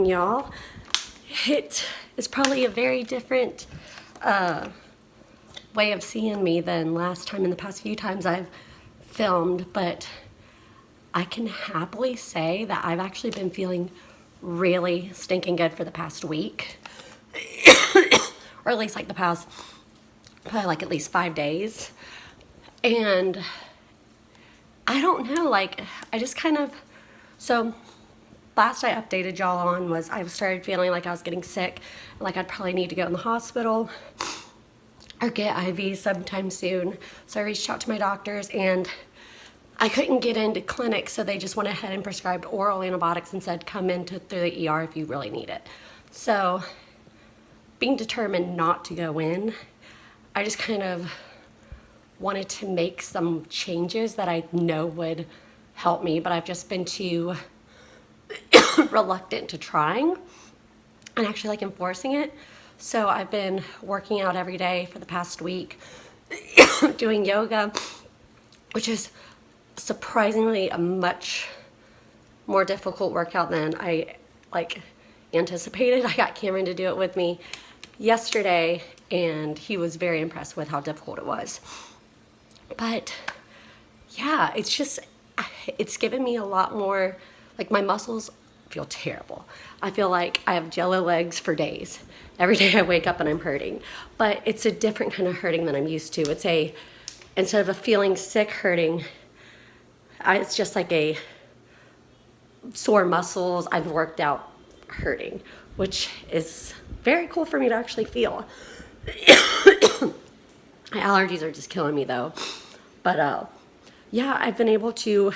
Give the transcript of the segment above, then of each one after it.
y'all. It is probably a very different way of seeing me than last time in the past few times I've filmed, but I can happily say that I've actually been feeling really stinking good for the past week. Or at least like the past, probably like at least 5 days. And I don't know, like, I just kind of, so last I updated y'all on was I started feeling like I was getting sick, like I'd probably need to go in the hospital or get IVs sometime soon. So I reached out to my doctors and I couldn't get into clinics, so they just went ahead and prescribed oral antibiotics and said come in through the ER if you really need it. So being determined not to go in, I just kind of wanted to make some changes that I know would help me, but I've just been too reluctant to trying and actually like enforcing it. So I've been working out every day for the past week, doing yoga, which is surprisingly a much more difficult workout than I like anticipated. I got Cameron to do it with me yesterday and he was very impressed with how difficult it was. But yeah, it's given me a lot more, like my muscles feel terrible. I feel like I have jello legs for days. Every day I wake up and I'm hurting, but it's a different kind of hurting than I'm used to. Instead of a feeling sick hurting, it's just like a sore muscles I've worked out hurting, which is very cool for me to actually feel. My allergies are just killing me though. But yeah, I've been able to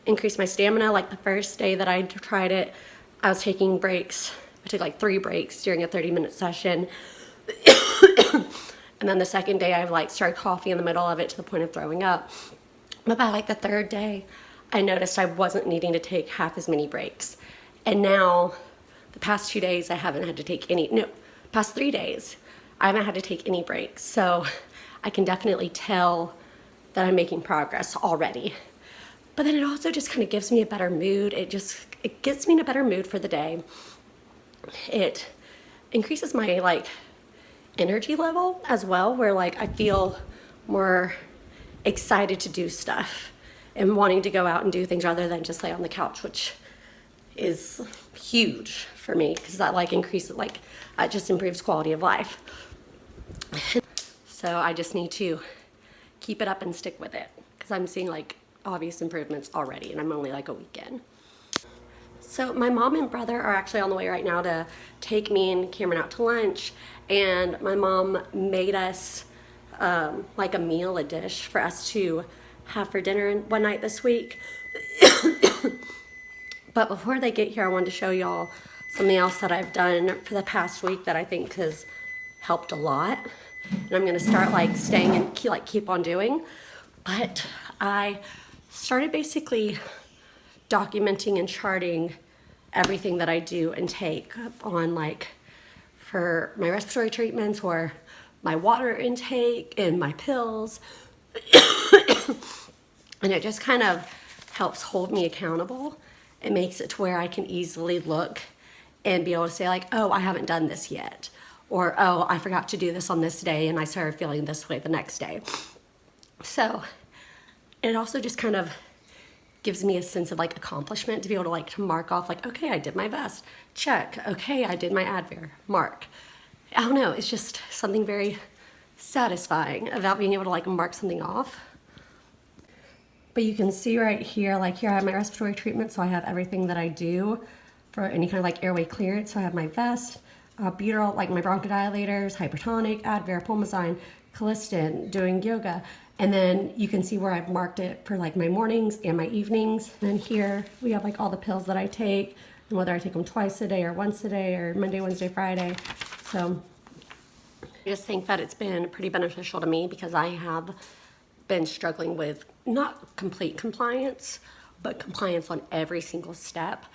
increase my stamina. Like the first day that I tried it, I was taking breaks. I took like 3 breaks during a 30-minute session. And then the second day I like started coughing in the middle of it to the point of throwing up. But by like the 3rd day, I noticed I wasn't needing to take half as many breaks. And now the past 2 days I haven't had to take past 3 days, I haven't had to take any breaks. So I can definitely tell that I'm making progress already. But then it also just kind of gives me a better mood. It gets me in a better mood for the day. It increases my like energy level as well, where like I feel more excited to do stuff and wanting to go out and do things rather than just lay on the couch, which is huge for me because that like increases, like it just improves quality of life. So I just need to keep it up and stick with it because I'm seeing like obvious improvements already and I'm only like a week in. So my mom and brother are actually on the way right now to take me and Cameron out to lunch, and my mom made us like a meal, a dish for us to have for dinner one night this week. But before they get here, I wanted to show y'all something else that I've done for the past week that I think has helped a lot. And I'm gonna start like staying and keep on doing. But I started basically documenting and charting everything that I do and take on like for my respiratory treatments or my water intake and my pills. And it just kind of helps hold me accountable. It makes it to where I can easily look and be able to say like, oh, I haven't done this yet. Or, oh, I forgot to do this on this day and I started feeling this way the next day. So it also just kind of gives me a sense of like accomplishment to be able to like to mark off like, okay, I did my best, check. Okay, I did my Advair, mark. I don't know, it's just something very satisfying about being able to like mark something off. But you can see right here, like here I have my respiratory treatment, so I have everything that I do for any kind of like airway clearance. So I have my vest, butyral, like my bronchodilators, hypertonic, Advair, Pulmozyme, Colistin, doing yoga. And then you can see where I've marked it for like my mornings and my evenings. And then here we have like all the pills that I take and whether I take them twice a day or once a day or Monday, Wednesday, Friday. So I just think that it's been pretty beneficial to me because I have been struggling with not complete compliance, but compliance on every single step.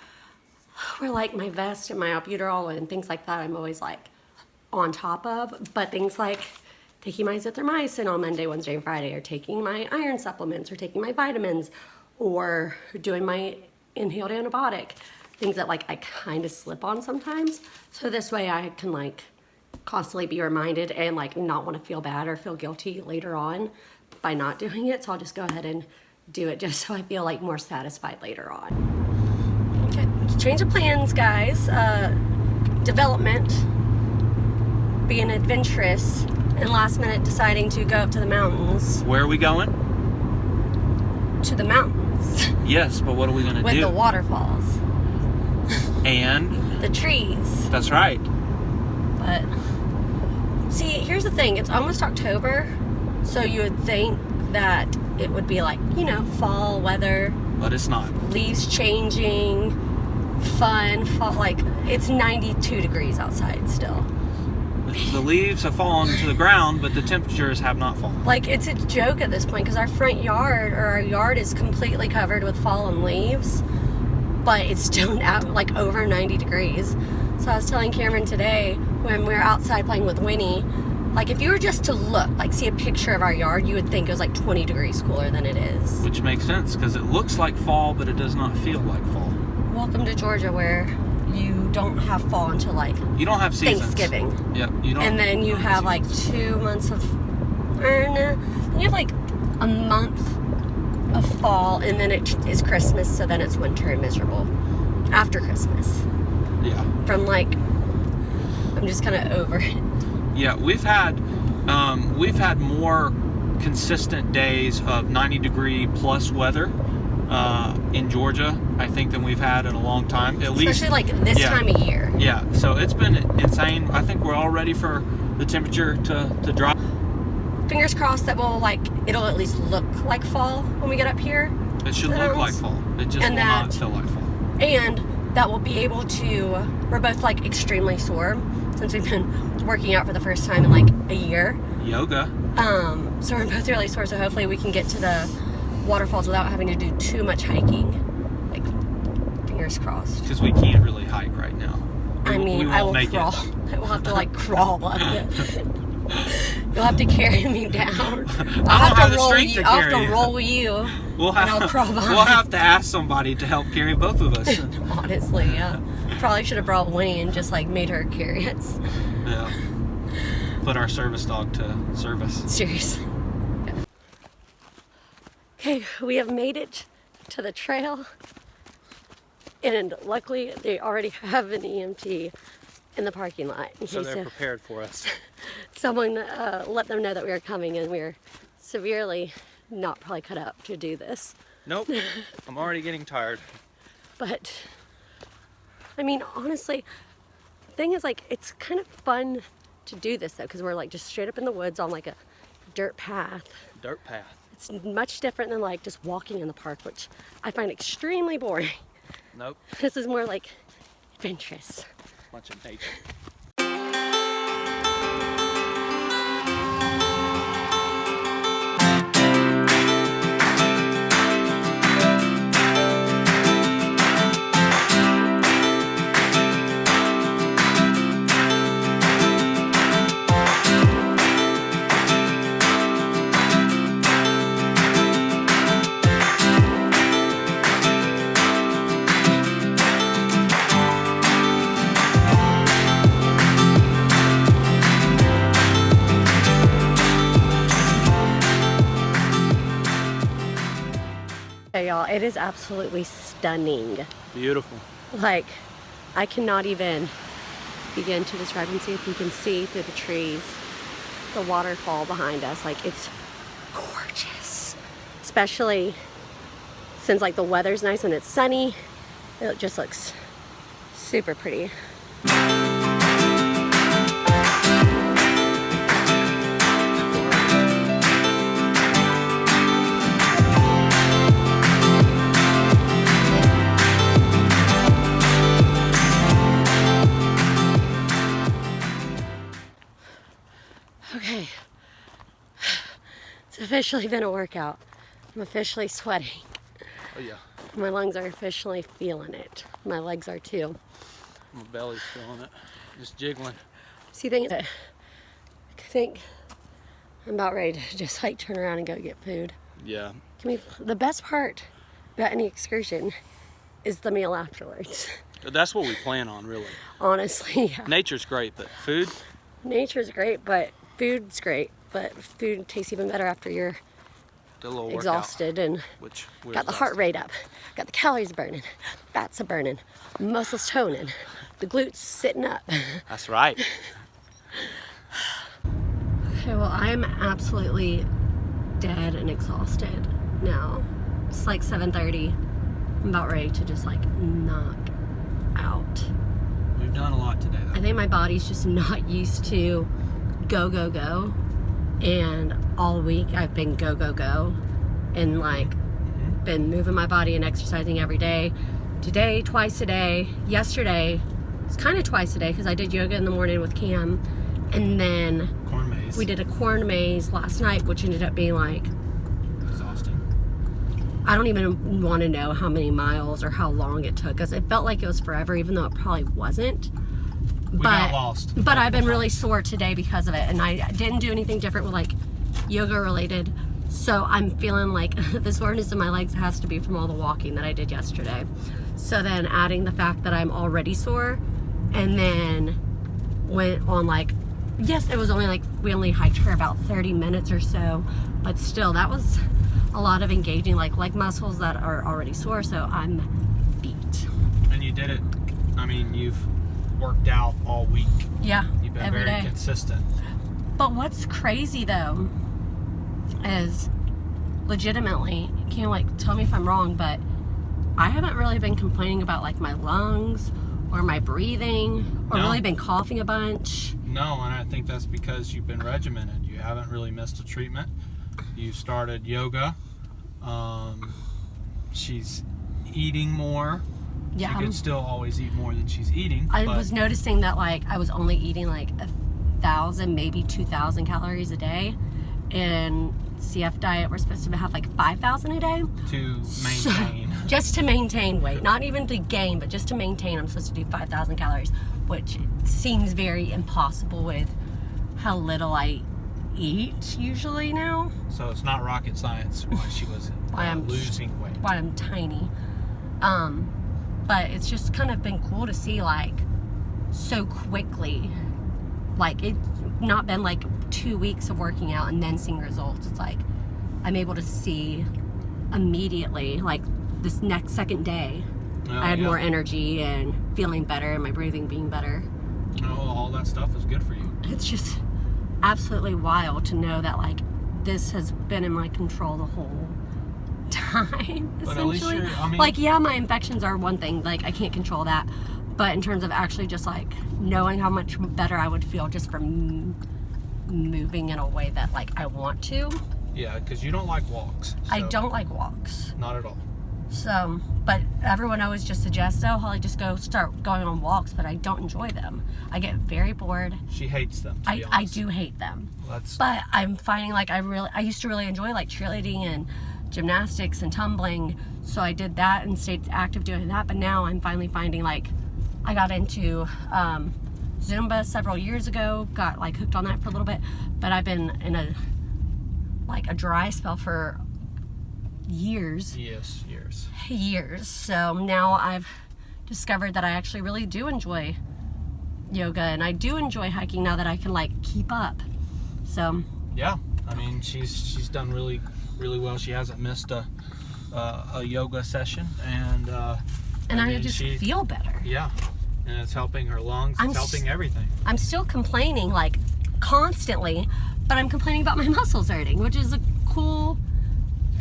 Where like my vest and my albuterol and things like that, I'm always like on top of, but things like taking my azithromycin on Monday, Wednesday, and Friday, or taking my iron supplements, or taking my vitamins, or doing my inhaled antibiotic. things that like I kind of slip on sometimes. So this way I can like constantly be reminded and like not want to feel bad or feel guilty later on by not doing it. So I'll just go ahead and do it just so I feel like more satisfied later on. Okay, change of plans, guys. Development, being adventurous, and last minute deciding to go up to the mountains. Where are we going? To the mountains. Yes, but what are we going to do? With the waterfalls. And? The trees. That's right. But, see, here's the thing. It's almost October, so you would think that it would be like, you know, fall weather. But it's not. Leaves changing, fun, fall, like, it's 92 degrees outside still. The leaves have fallen to the ground, but the temperatures have not fallen. Like, it's a joke at this point because our front yard, or our yard, is completely covered with fallen leaves, but it's still now like over 90 degrees. So I was telling Cameron today when we were outside playing with Winnie, like if you were just to look, like see a picture of our yard, you would think it was like 20 degrees cooler than it is. Which makes sense because it looks like fall, but it does not feel like fall. Welcome to Georgia, where you don't have fall until like you don't have seasons. Thanksgiving. Yep, you don't. And then you have like 2 months of, then you have like a month of fall, and then it is Christmas, so then it's winter and miserable after Christmas. Yeah. From like, I'm just kind of over it. Yeah, we've had more consistent days of 90 degree plus weather in Georgia, I think, than we've had in a long time. Especially like this time of year. Yeah, so it's been insane. I think we're all ready for the temperature to drop. Fingers crossed that it'll at least look like fall when we get up here. It should look like fall. It just will not feel like fall. And that we'll be able to, we're both like extremely sore since we've been working out for the first time in like a year. Yoga. So we're both really sore, so hopefully we can get to the waterfalls without having to do too much hiking. Like, fingers crossed. Because we can't really hike right now. I will crawl. I will have to like crawl up it. You'll have to carry me down. I'll have the strength to carry you. I'll have to roll you. I'll crawl behind. We'll have to ask somebody to help carry both of us. Honestly, yeah. Probably should have brought Winnie and just like made her carry us. Yeah. Put our service dog to service. Seriously. Okay, we have made it to the trail. And luckily, they already have an EMT in the parking lot. So they're prepared for us. Someone let them know that we were coming, and we were severely not probably cut up to do this. Nope. I'm already getting tired. But, I mean, honestly, the thing is, like, it's kind of fun to do this, though, because we're, like, just straight up in the woods on, like, a dirt path. Dirt path. It's much different than, like, just walking in the park, which I find extremely boring. Nope. This is more, like, adventurous. Bunch of nature. Hey y'all, it is absolutely stunning. Beautiful. Like, I cannot even begin to describe, and see if you can see through the trees the waterfall behind us. Like, it's gorgeous. Especially since like the weather's nice and it's sunny, it just looks super pretty. Okay, it's officially been a workout. I'm officially sweating. Oh yeah. My lungs are officially feeling it. My legs are too. My belly's feeling it. Just jiggling. See, I think I'm about ready to just like turn around and go get food. Yeah. The best part about any excursion is the meal afterwards. That's what we plan on, really. Honestly, yeah. Nature's great, but food? Nature's great, but food's great. But food tastes even better after you're Did a little exhausted and which we're got the heart rate up, got the calories burning, fats are burning, muscles toning, the glutes sitting up. That's right. Okay, well, I'm absolutely dead and exhausted now. It's like 7:30. I'm about ready to just like knock out. We've done a lot today, though. I think my body's just not used to go, go, go. And all week I've been go, go, go. And like been moving my body and exercising every day. Today, twice a day. Yesterday, it's kind of twice a day because I did yoga in the morning with Cam. And then Corn maze. we did a corn maze last night, which ended up being like, Exhausting. I don't even want to know how many miles or how long it took us. It felt like it was forever, even though it probably wasn't. We got lost. But I've been really sore today because of it, and I didn't do anything different with like yoga related. So I'm feeling like the soreness in my legs has to be from all the walking that I did yesterday. So then adding the fact that I'm already sore, and then went on like, yes, it was only like, we only hiked for about 30 minutes or so, but still that was a lot of engaging like leg muscles that are already sore, so I'm beat. And you did it. I mean, you've worked out all week. Yeah, You've been every very day. consistent. But what's crazy though is legitimately, you can't like tell me if I'm wrong, but I haven't really been complaining about like my lungs or my breathing or No. really been coughing a bunch. No, and I think that's because you've been regimented. You haven't really missed a treatment. You started yoga. She's eating more. Yeah, She could still always eat more than she's eating. I but was noticing that like I was only eating like 1,000, maybe 2,000 calories a day. In CF diet, we're supposed to have like 5,000 a day. to maintain. Just to maintain weight, not even to gain, but just to maintain, I'm supposed to do 5,000 calories, which seems very impossible with how little I eat usually now. So it's not rocket science why she was Why I'm losing weight. Why I'm tiny. But it's just kind of been cool to see like so quickly, like it's not been like 2 weeks of working out and then seeing results. It's like I'm able to see immediately, like this next second day, Oh, I had yeah. more energy and feeling better and my breathing being better. Oh, all that stuff is good for you. It's just absolutely wild to know that like this has been in my control the whole time, But at least essentially. you're, I mean, Like, yeah, my infections are one thing, like I can't control that, but in terms of actually just like knowing how much better I would feel just from moving in a way that like I want to. yeah, because you don't like walks. I so- don't like walks. Not at all. So, but everyone always just suggests, oh, Holly, just go start going on walks, but I don't enjoy them. I get very bored. She hates them. To be I honest. do hate them. That's But I'm finding like I used to really enjoy like cheerleading and gymnastics and tumbling. So I did that and stayed active doing that. But now I'm finally finding like I got into Zumba several years ago, got like hooked on that for a little bit. But I've been in a dry spell for years. yes, Years. So now I've discovered that I actually really do enjoy yoga and I do enjoy hiking now that I can like keep up. So yeah. I mean, she's done really well. She hasn't missed a yoga session, and I mean, just feel better. yeah, and it's helping her lungs. It's helping everything. I'm still complaining like constantly, but I'm complaining about my muscles hurting, which is a cool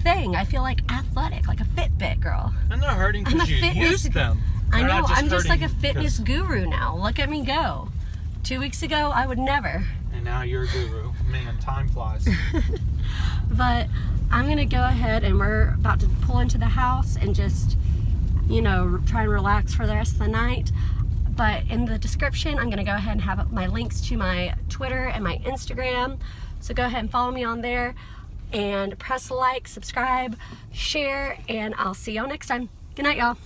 thing. I feel like athletic, like a Fitbit girl. And they're hurting I'm a because you fitness- use them. I They're know, not I'm just like a hurting fitness 'cause- guru now. Look at me go. 2 weeks ago, I would never. And now you're a guru. Man, time flies. But I'm gonna go ahead and we're about to pull into the house and just, you know, try and relax for the rest of the night. But in the description, I'm gonna go ahead and have my links to my Twitter and my Instagram. So go ahead and follow me on there and press like, subscribe, share, and I'll see y'all next time. Good night, y'all.